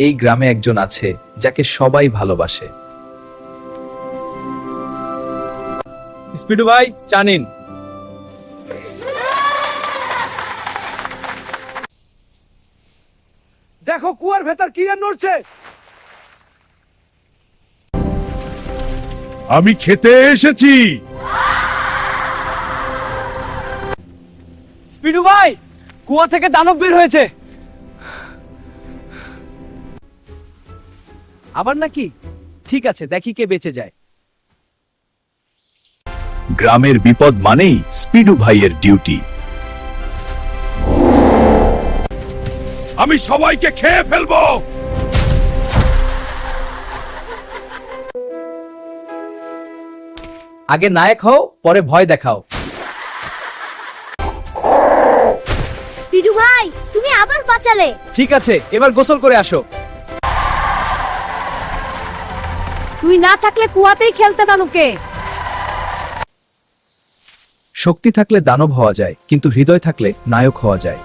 এই গ্রামে একজন আছে যাকে সবাই ভালোবাসে। স্পিডু ভাই, চা নিন। দেখো কুয়ার ভেতর কি আর নড়ছে। আমি খেতে এসেছি। স্পিডু ভাই, কুয়া থেকে দানব বের হয়েছে। আবার নাকি? ঠিক আছে, দেখি কে বেঁচে যায়। গ্রামের বিপদ মানেই স্পিডু ভাইয়ের ডিউটি। আমি সবাইকে খেয়ে ফেলবো। আগে নায়ক হও, পরে ভয় দেখাও। স্পিডু ভাই, তুমি আবার বাঁচালে। ঠিক আছে, এবার গোসল করে আসো। তুই না থাকলে কুয়াতেই খেলতে দানুকে। শক্তি থাকলে দানব হওয়া যায়, কিন্তু হৃদয় থাকলে নায়ক হওয়া যায়।